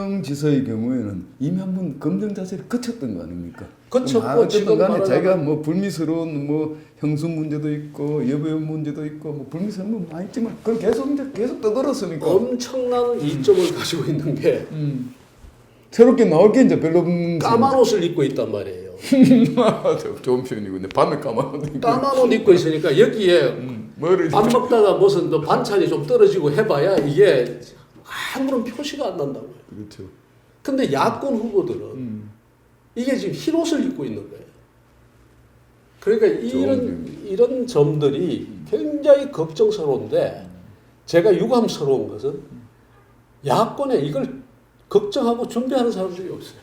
이재명 지사의 경우에는 이미 한번 검증 자체를 거쳤던 거 아닙니까? 거쳤고 지금 간에 자기가 말하자면 뭐 불미스러운 뭐 형수 문제도 있고 여배 문제도 있고 뭐 불미스러운 건 많이 있지만 그걸 계속 떠들었으니까 엄청난 이점을 가지고 있는 게 새롭게 나올 게 이제 별로 없는 까만 옷을 입고 있단 말이에요. 좋은 표현이고 근데 밤에 까만 옷 입고 까만 옷 입고 있으니까 여기에 머리 밥 먹다가 무슨 또 반찬이 좀 떨어지고 해봐야 이게 아무런 표시가 안 난다고요. 그렇죠. 근데 야권 후보들은 이게 지금 흰 옷을 입고 있는 거예요. 그러니까 이런 점들이 굉장히 걱정스러운데 제가 유감스러운 것은 야권에 이걸 걱정하고 준비하는 사람들이 없어요.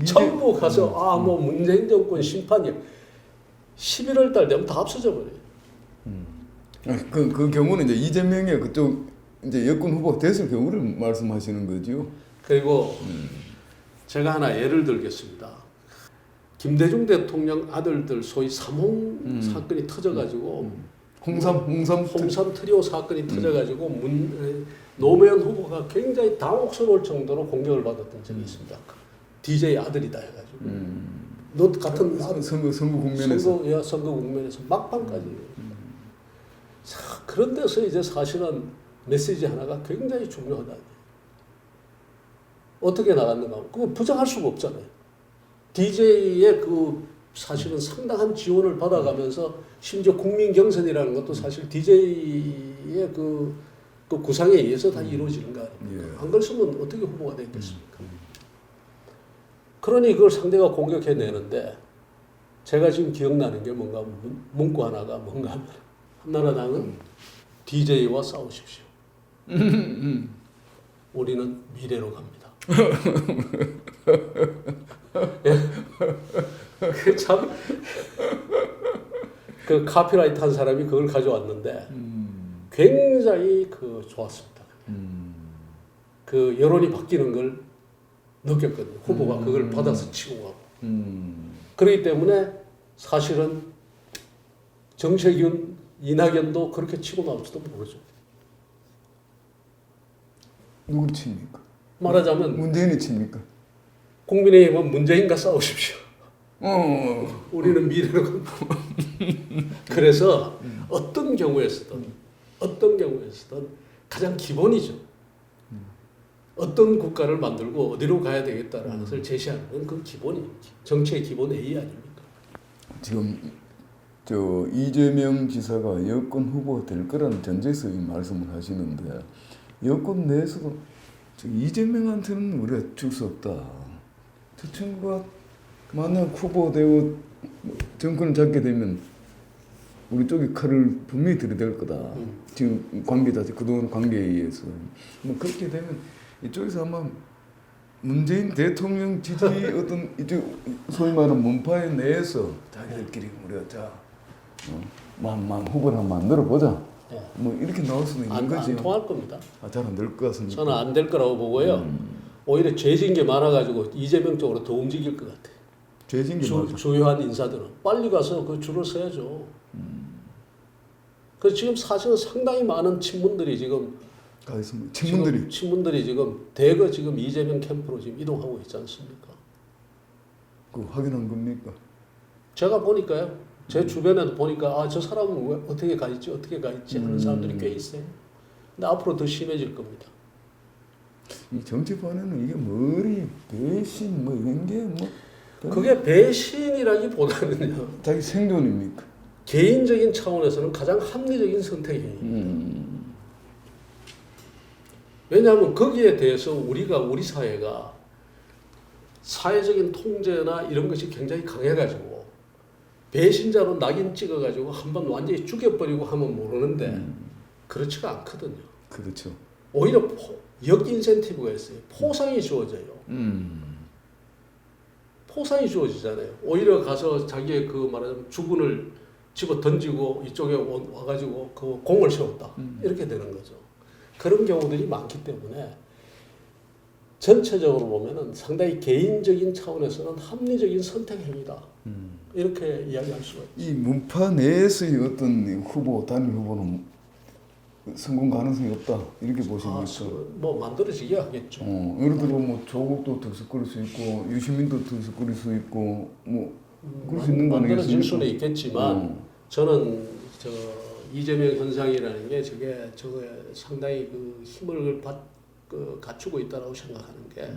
전부 가서 뭐 문재인 정권 심판이야. 11월 달 되면 다 없어져 버려요. 그 경우는 이제 이재명의 그쪽 이제 여권 후보가 됐을 경우를 말씀하시는 거죠. 그리고 제가 하나 예를 들겠습니다. 김대중 대통령 아들들 소위 삼홍 사건이 터져가지고 홍삼 트리오 사건이 터져가지고 노무현 후보가 굉장히 당혹스러울 정도로 공격을 받았던 적이 있습니다. DJ 아들이다 해가지고 너 같은 선거 국면에서 선거 국면에서 막판까지 그런 데서 이제 사실은 메시지 하나가 굉장히 중요하다. 어떻게 나갔는가? 그거 부정할 수가 없잖아요. DJ의 그 사실은 상당한 지원을 받아가면서 심지어 국민 경선이라는 것도 사실 DJ의 그 구상에 의해서 다 이루어지는 거 아닙니까? 예. 안 그랬으면 어떻게 후보가 됐겠습니까? 그러니 그걸 상대가 공격해내는데 제가 지금 기억나는 게 뭔가 문구 하나가 뭔가 하면 한나라당은 DJ와 싸우십시오. 우리는 미래로 갑니다. 참, 그 카피라이트 한 사람이 그걸 가져왔는데 굉장히 좋았습니다. 그 여론이 바뀌는 걸 느꼈거든요. 후보가 그걸 받아서 치고 가고. 그렇기 때문에 사실은 정세균, 이낙연도 그렇게 치고 나올지도 모르죠. 누구를 칩니까? 말하자면 문재인이 칩니까? 국민의힘은 문재인과 싸우십시오. 우리는 미래로 갑니다. 그래서 어떤 경우에서든 가장 기본이죠. 어떤 국가를 만들고 어디로 가야 되겠다라는 것을 제시하는 건 그 기본이 정치의 기본 A 아닙니까? 지금 이재명 지사가 여권 후보가 될 거라는 전제에서 이 말씀을 하시는데 여권 내에서도 이재명한테는 우리가 줄 수 없다. 저 친구가 만약 후보되고 정권을 잡게 되면 우리 쪽이 칼을 분명히 들이댈 거다. 지금 관계 자체 그동안 관계에 의해서 뭐 그렇게 되면 이쪽에서 아마 문재인 대통령 지지 어떤 이쪽 소위 말하는 문파에 내에서 자기들끼리 우리가 후보를 한번 만들어 보자. 네. 뭐 이렇게 나올 수는 있는 거지. 안 통할 겁니다. 잘 안 될 것 같습니다. 저는 안 될 거라고 보고요. 오히려 죄진 게 많아가지고 이재명 쪽으로 더 움직일 것 같아요. 죄진 게 주요한 인사들은 빨리 가서 그 줄을 서야죠. 그 지금 사실은 상당히 많은 친문들이 지금 친문들이 지금 대거 지금 이재명 캠프로 지금 이동하고 있지 않습니까? 그 확인한 겁니까? 제가 보니까요. 제 주변에도 보니까 저 사람은 왜 어떻게 가 있지 하는 사람들이 꽤 있어요. 근데 앞으로 더 심해질 겁니다. 이 정치판에는 이게 머리 배신 뭐 이런 게 뭐 그게 배신이라기보다는요. 자기 생존입니까? 개인적인 차원에서는 가장 합리적인 선택이에요. 왜냐하면 거기에 대해서 우리 사회가 사회적인 통제나 이런 것이 굉장히 강해가지고 배신자로 낙인 찍어가지고 한번 완전히 죽여버리고 하면 모르는데 그렇지가 않거든요. 그렇죠. 오히려 역 인센티브가 있어요. 포상이 주어져요. 포상이 주어지잖아요. 오히려 가서 자기의 그 말하자면 주군을 집어 던지고 이쪽에 와가지고 그 공을 세웠다. 이렇게 되는 거죠. 그런 경우들이 많기 때문에 전체적으로 보면은 상당히 개인적인 차원에서는 합리적인 선택 행위다. 이렇게 이야기할 수가 있죠. 이 문파 내에서의 어떤 후보, 단일 후보는 성공 가능성이 없다 이렇게 보십니까? 뭐 만들어지게 하겠죠. 예를 들어 뭐 조국도 들썩거릴 수 있고 유시민도 들썩거릴 수 있고 뭐 그럴 수 있는 거 만들어질 아니겠습니까? 수는 있겠지만 저는 저 이재명 현상이라는 게 저게 상당히 그 힘을 갖추고 있다고 생각하는 게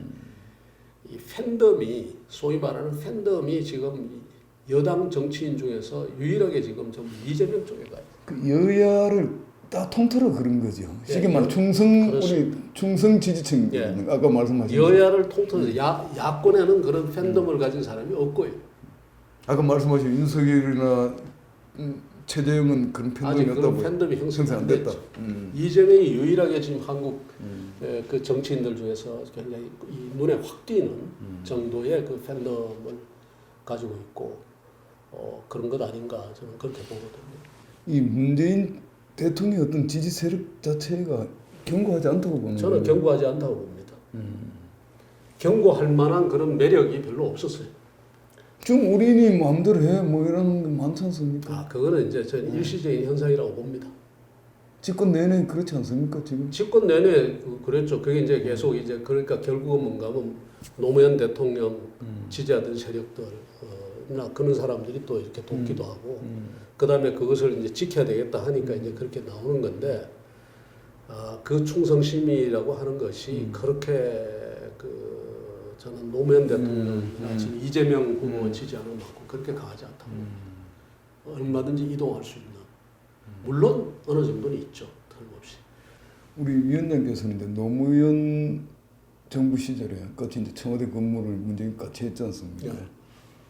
이 팬덤이 소위 말하는 팬덤이 지금 여당 정치인 중에서 유일하게 지금 좀 이재명 쪽에 가요. 그 여야를 다 통틀어 그런 거죠. 쉽게 말해 그렇습니다. 우리 충성 지지층 아까 말씀하신 여야를 통틀어서 야권에는 그런 팬덤을 가진 사람이 없고요. 아까 말씀하신 윤석열이나 최재형은 그런 아직 팬덤이 그런 없다고 팬덤이 형성 안 됐다. 이재명이 유일하게 지금 한국 그 정치인들 중에서 굉장히 이 눈에 확 띄는 정도의 그 팬덤을 가지고 있고 그런 것 아닌가 저는 그렇게 보거든요. 이 문재인 대통령의 어떤 지지 세력 자체가 견고하지 않다고 보는 저는 거예요. 경고하지 않다고 봅니다. 경고할 만한 그런 매력이 별로 없었어요. 좀 우리니 마음대로 해 뭐 이런 거 많지 않습니까? 그거는 이제 저는 일시적인 현상이라고 봅니다. 집권 내내 그렇지 않습니까 지금? 집권 내내 그랬죠. 그게 이제 계속 이제 그러니까 결국은 뭔가 하면 노무현 대통령 지지하던 세력들 나 그런 사람들이 또 이렇게 돕기도 하고 그 다음에 그것을 이제 지켜야 되겠다 하니까 이제 그렇게 나오는 건데 그 충성심이라고 하는 것이 그렇게 저는 노무현 대통령이나 지금 이재명 후보 지지하는 만큼 그렇게 강하지 않다고 얼마든지 이동할 수 있는 물론 어느 정도는 있죠. 틀림없이. 우리 위원장께서는 이제 노무현 정부 시절에 같이 이제 청와대 근무를 문재인 같이 했지 않습니까?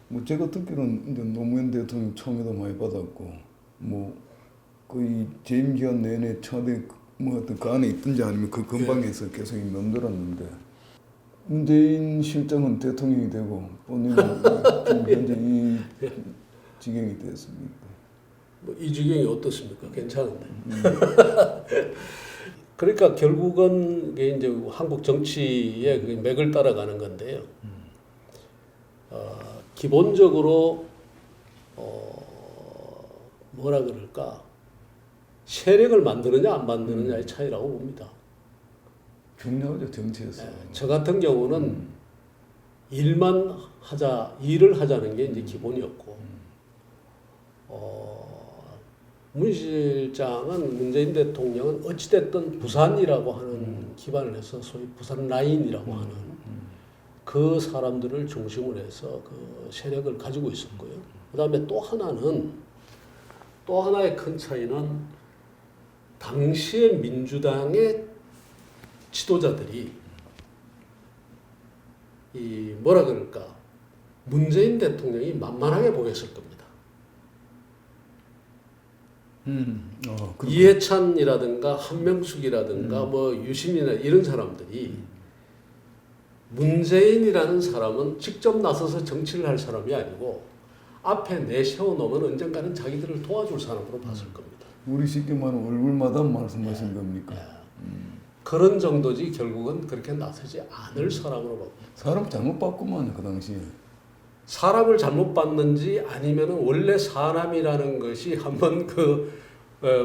뭐 제가 듣기로는 이제 노무현 대통령 청와도 많이 받았고 뭐 거의 재임 기간 내내 청와대 뭐 어떤 그 안에 있든지 아니면 그 근방에서 계속 면들었는데 문재인 실장은 대통령이 되고 본인은 지금 현재 이 지경이 되었습니까? 뭐 이 지경이 어떻습니까? 괜찮은데. 그러니까 결국은 이게 이제 한국 정치의 그 맥을 따라가는 건데요. 기본적으로 뭐라 그럴까 세력을 만드느냐 안 만드느냐의 차이라고 봅니다. 중요하죠 정치에서. 저 같은 경우는 일을 하자는 게 이제 기본이었고, 문 실장은 문재인 대통령은 어찌됐든 부산이라고 하는 기반을 해서 소위 부산 라인이라고 하는 그 사람들을 중심으로 해서 그 세력을 가지고 있었고요. 그 다음에 또 하나의 큰 차이는 당시의 민주당의 지도자들이 이 뭐라 그럴까 문재인 대통령이 만만하게 보였을 겁니다. 이해찬이라든가 한명숙이라든가 뭐 유신이나 이런 사람들이 문재인이라는 사람은 직접 나서서 정치를 할 사람이 아니고 앞에 내세워놓으면 언젠가는 자기들을 도와줄 사람으로 봤을 겁니다. 우리 쉽게 말하면 얼굴마다 말씀하신 겁니까? 그런 정도지 결국은 그렇게 나서지 않을 사람으로 봅니다. 사람 잘못 봤구만 그 당시에. 사람을 잘못 봤는지 아니면은 원래 사람이라는 것이 한번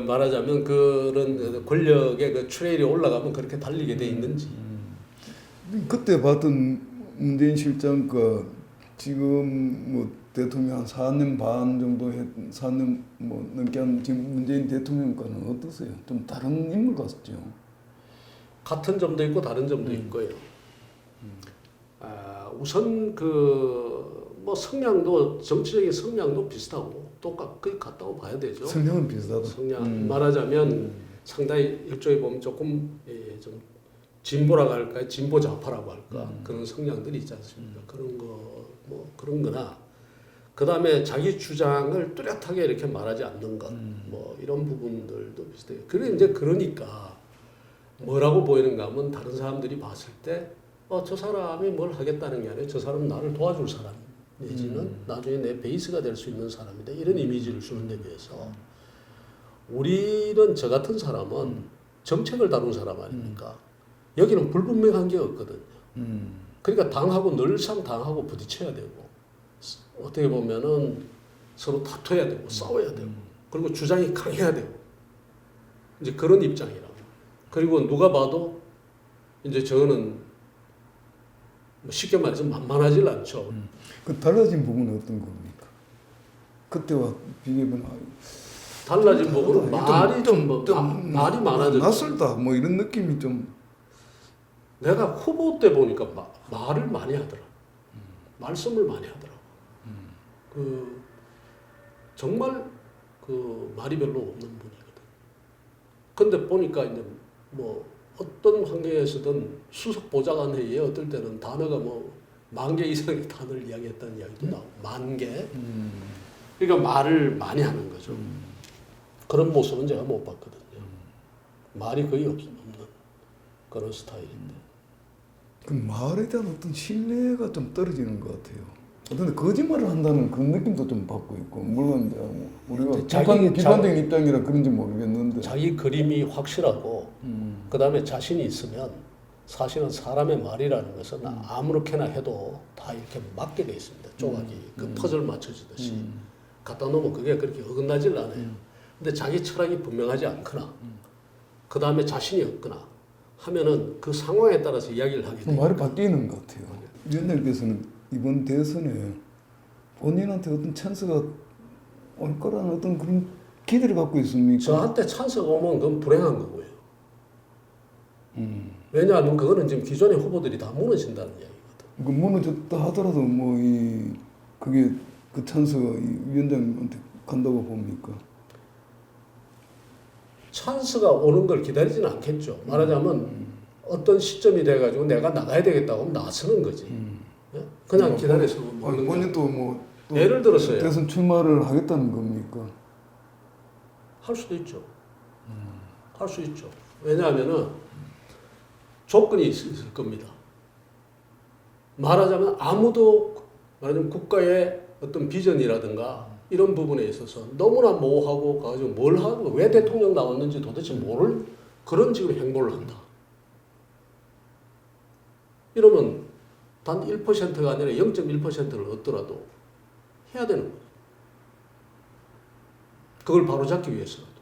말하자면 그런 권력의 그 트레일이 올라가면 그렇게 달리게 돼 있는지. 그때 봤던 문재인 실장 지금 뭐 대통령 한 4년 반 정도 4년 뭐 넘게 한 지금 문재인 대통령과는 어떠세요? 좀 다른 인물 같죠? 같은 점도 있고 다른 점도 있고요. 우선 뭐 성향도 정치적인 성향도 비슷하고 거의 같다고 봐야 되죠. 성향은 비슷하다. 성향 말하자면 상당히 일종의 보면 조금 좀 진보라고 할까, 진보 좌파라고 할까 그런 성향들이 있지 않습니까? 그런 거 뭐 그런 거나 그 다음에 자기 주장을 뚜렷하게 이렇게 말하지 않는 것, 뭐 이런 부분들도 비슷해요. 그러니까 뭐라고 보이는가 하면 다른 사람들이 봤을 때 저 사람이 뭘 하겠다는 게 아니라 저 사람은 나를 도와줄 사람 내지는 나중에 내 베이스가 될 수 있는 사람이다 이런 이미지를 주는 데 비해서 우리는 저 같은 사람은 정책을 다룬 사람 아닙니까? 여기는 불분명한 게 없거든요. 그러니까 늘상 당하고 부딪혀야 되고 어떻게 보면은 서로 다퉈야 되고 싸워야 되고 그리고 주장이 강해야 되고 이제 그런 입장이라고. 그리고 누가 봐도 이제 저거는 뭐 쉽게 말해서 만만하질 않죠. 그 달라진 부분은 어떤 겁니까? 그때와 비교해보면 달라진 부분은 말이 좀 말이 많아졌죠. 낯설다 뭐 이런 느낌이 좀 내가 후보 때 보니까 말을 많이 하더라. 말씀을 많이 하더라고. 그 정말 그 말이 별로 없는 분이거든. 근데 보니까 이제 뭐 어떤 환경에서든 수석 보좌관 회의에 어떨 때는 단어가 뭐 10,000개 이상의 단어를 이야기했다는 이야기도 나오고 10,000개. 그러니까 말을 많이 하는 거죠. 그런 모습은 제가 못 봤거든요. 말이 거의 없는 그런 스타일인데. 그 말에 대한 어떤 신뢰가 좀 떨어지는 것 같아요. 근데 거짓말을 한다는 그런 느낌도 좀 받고 있고 물론 이제 우리가 비판적인 입장이라 그런지 모르겠는데 자기 그림이 확실하고 그 다음에 자신이 있으면 사실은 사람의 말이라는 것은 아무렇게나 해도 다 이렇게 맞게 돼 있습니다. 조각이 그 퍼즐 맞춰지듯이 갖다 놓으면 그게 그렇게 어긋나질 않아요. 근데 자기 철학이 분명하지 않거나 그 다음에 자신이 없거나 하면은 그 상황에 따라서 이야기를 하게 돼요. 말이 바뀌는 것 같아요. 위원장께서는 이번 대선에 본인한테 어떤 찬스가 올 거라는 어떤 그런 기대를 갖고 있습니까? 저한테 찬스가 오면 그건 불행한 거고요. 왜냐하면 그거는 지금 기존의 후보들이 다 무너진다는 이야기거든. 그 무너졌다 하더라도 뭐 그게 그 찬스가 이 위원장한테 간다고 봅니까? 찬스가 오는 걸 기다리지는 않겠죠. 말하자면 어떤 시점이 돼가지고 내가 나가야 되겠다고 하면 나서는 거지. 예? 그냥 기다려서 먹는 거. 본인도 뭐 예를 들어서요. 대선 출마를 하겠다는 겁니까? 할 수도 있죠. 할 수 있죠. 왜냐하면은 조건이 있을 겁니다. 말하자면 아무도 말하자면 국가의 어떤 비전이라든가 이런 부분에 있어서 너무나 모호하고 가지고 뭘 하고 왜 대통령 나왔는지 도대체 모를 그런 지금 행보를 한다. 이러면 단 1%가 아니라 0.1%를 얻더라도 해야 되는 거예요. 그걸 바로잡기 위해서라도.